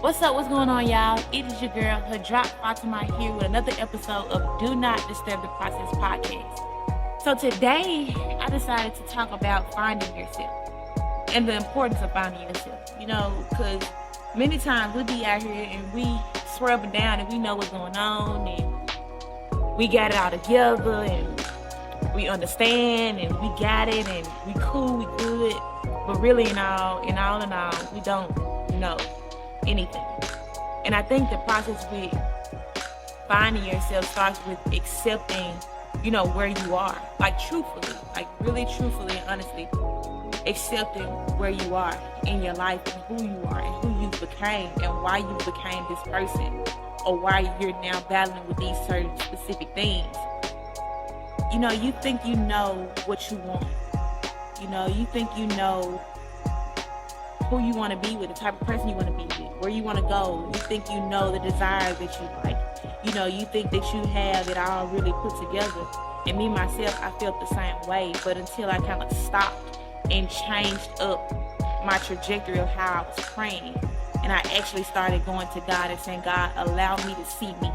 What's up? What's going on, y'all? It is your girl, Hadrat Faatimah, here with another episode of Do Not Disturb the Process podcast. So today, I decided to talk about finding yourself and the importance of finding yourself. Because many times we be out here and we swear up and down and we know what's going on and we got it all together and we understand and we got it and we cool, we good. But really, in all, we don't know anything. And I think the process with finding yourself starts with accepting, where you are. Like truthfully, really truthfully and honestly, accepting where you are in your life and who you are and who you became and why you became this person or why you're now battling with these certain specific things. You think you know what you want. You think you know who you want to be with, the type of person you want to be with, where you want to go. You think you know the desires that you like. You think that you have it all really put together. And me, myself, I felt the same way. But until I kind of stopped and changed up my trajectory of how I was praying, and I actually started going to God and saying, God, allow me to see me.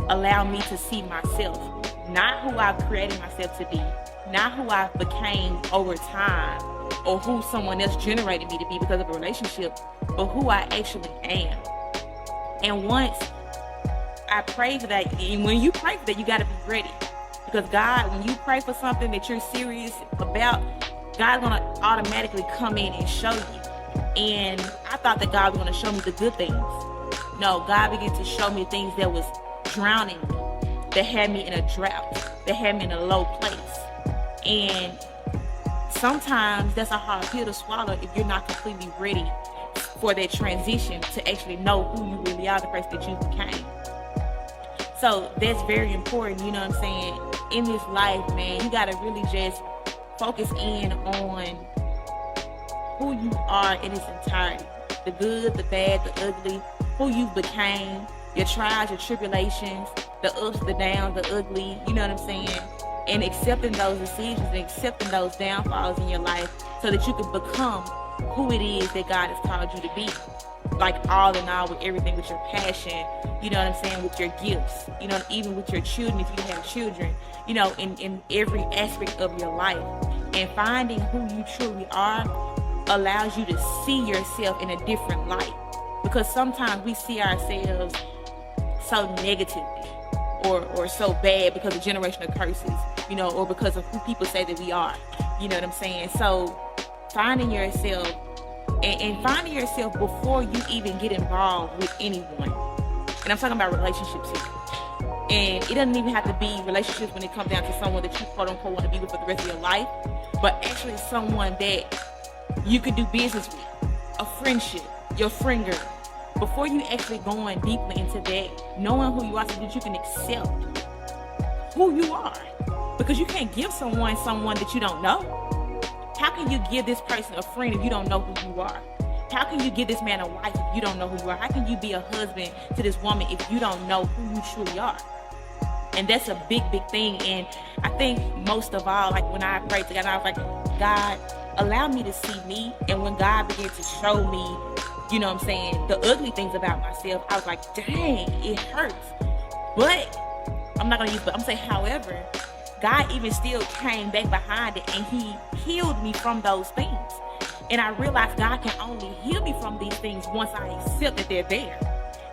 Allow me to see myself. Not who I've created myself to be. Not who I became over time or who someone else generated me to be because of a relationship, but who I actually am. And once I pray for that, and when you pray for that, you got to be ready. Because God, when you pray for something that you're serious about, God's going to automatically come in and show you. And I thought that God was going to show me the good things. No, God began to show me things that was drowning me, that had me in a drought, that had me in a low place. And sometimes that's a hard pill to swallow if you're not completely ready for that transition to actually know who you really are, the person that you became. So that's very important, you know what I'm saying? In this life, man, you gotta really just focus in on who you are in its entirety. The good, the bad, the ugly, who you became, your trials, your tribulations, the ups, the downs, the ugly, you know what I'm saying? And accepting those decisions and accepting those downfalls in your life so that you can become who it is that God has called you to be. Like all in all, with everything, with your passion, you know what I'm saying, with your gifts, even with your children, if you have children, in every aspect of your life. And finding who you truly are allows you to see yourself in a different light. Because sometimes we see ourselves so negatively. Or so bad because of generational curses, or because of who people say that we are. You know what I'm saying? So finding yourself and finding yourself before you even get involved with anyone. And I'm talking about relationships here. And it doesn't even have to be relationships when it comes down to someone that you quote unquote want to be with for the rest of your life, but actually someone that you could do business with, a friendship, your friend girl. Before you actually going deeply into that, knowing who you are so that you can accept who you are. Because you can't give someone that you don't know. How can you give this person a friend if you don't know who you are? How can you give this man a wife if you don't know who you are? How can you be a husband to this woman if you don't know who you truly are? And that's a big, big thing. And I think most of all, like when I prayed to God, I was like, God, allow me to see me. And when God began to show me, you know what I'm saying, the ugly things about myself, I was like, dang, it hurts. But I'm not gonna use, but I'm saying, however, God even still came back behind it and he healed me from those things. And I realized God can only heal me from these things once I accept that they're there.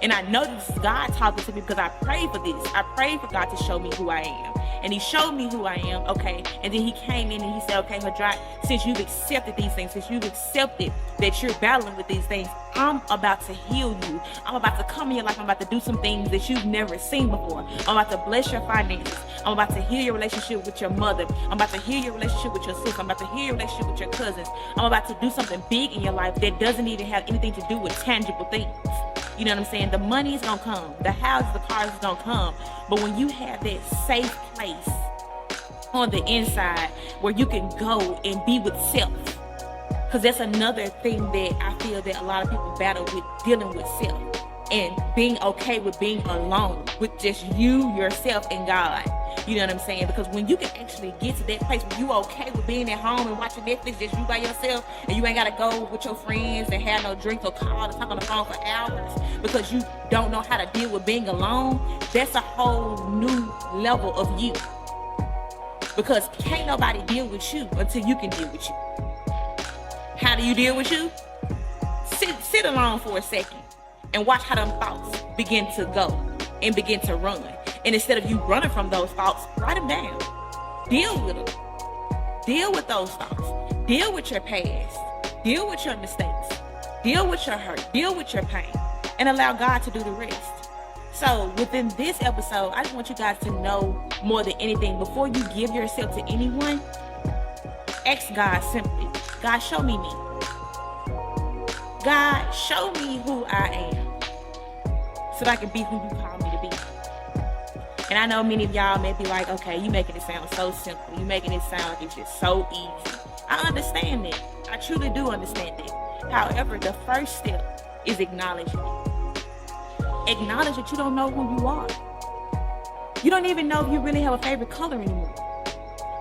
And I know this is God talking to me because I prayed for this. I prayed for God to show me who I am. And he showed me who I am, okay. And then he came in and he said, okay, Hadrat, since you've accepted these things, since you've accepted that you're battling with these things, I'm about to heal you. I'm about to come in your life. I'm about to do some things that you've never seen before. I'm about to bless your finances. I'm about to heal your relationship with your mother. I'm about to heal your relationship with your sister. I'm about to heal your relationship with your cousins. I'm about to do something big in your life that doesn't even have anything to do with tangible things. You know what I'm saying? The money is going to come. The houses, the cars is going to come. But when you have that safe place on the inside where you can go and be with self, because that's another thing that I feel that a lot of people battle with, dealing with self and being okay with being alone with just you, yourself, and God. You know what I'm saying? Because when you can actually get to that place where you okay with being at home and watching Netflix just you by yourself, and you ain't gotta go with your friends and have no drinks or call and talk on the phone for hours because you don't know how to deal with being alone, that's a whole new level of you. Because can't nobody deal with you until you can deal with you. How do you deal with you? Sit alone for a second and watch how them thoughts begin to go and begin to run. And instead of you running from those thoughts, write them down. Deal with them. Deal with those thoughts. Deal with your past. Deal with your mistakes. Deal with your hurt. Deal with your pain. And allow God to do the rest. So within this episode, I just want you guys to know more than anything, before you give yourself to anyone, ask God simply, God, show me me. God, show me who I am so that I can be who you call me to be. And I know many of y'all may be like, okay, you making it sound so simple. You making it sound like it's just so easy. I understand it. I truly do understand it. However, the first step is acknowledging it. Acknowledge that you don't know who you are. You don't even know if you really have a favorite color anymore.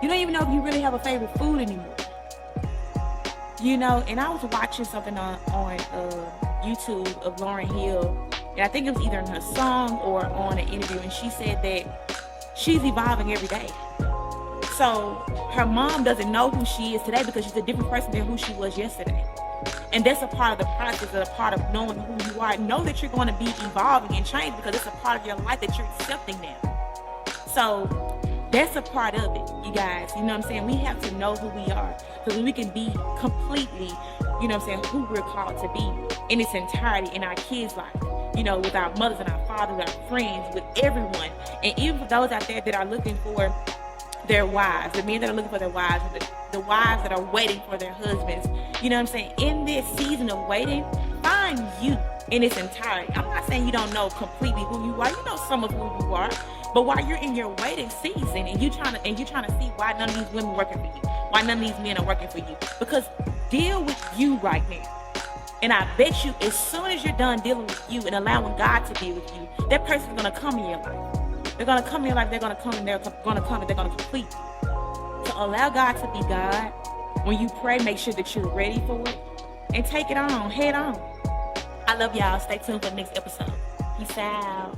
You don't even know if you really have a favorite food anymore. You know, and I was watching something on YouTube of Lauryn Hill, and I think it was either in her song or on an interview, and she said that she's evolving every day. So her mom doesn't know who she is today because she's a different person than who she was yesterday. And that's a part of the process, and a part of knowing who you are. Know that you're going to be evolving and changing because it's a part of your life that you're accepting now. So that's a part of it, you guys. You know what I'm saying? We have to know who we are so that we can be completely, you know what I'm saying, who we're called to be in its entirety in our kids' life. You know, with our mothers and our fathers, our friends, with everyone. And even for those out there that are looking for their wives, the men that are looking for their wives, the wives that are waiting for their husbands. You know what I'm saying? In this season of waiting, find you in its entirety. I'm not saying you don't know completely who you are. You know some of who you are. But while you're in your waiting season and you're trying to see why none of these women are working for you, why none of these men are working for you, because deal with you right now. And I bet you, as soon as you're done dealing with you and allowing God to deal with you, that person's gonna come in your life. They're gonna come in your life. They're gonna come and they're gonna complete you. So allow God to be God. When you pray, make sure that you're ready for it and take it on, head on. I love y'all. Stay tuned for the next episode. Peace out.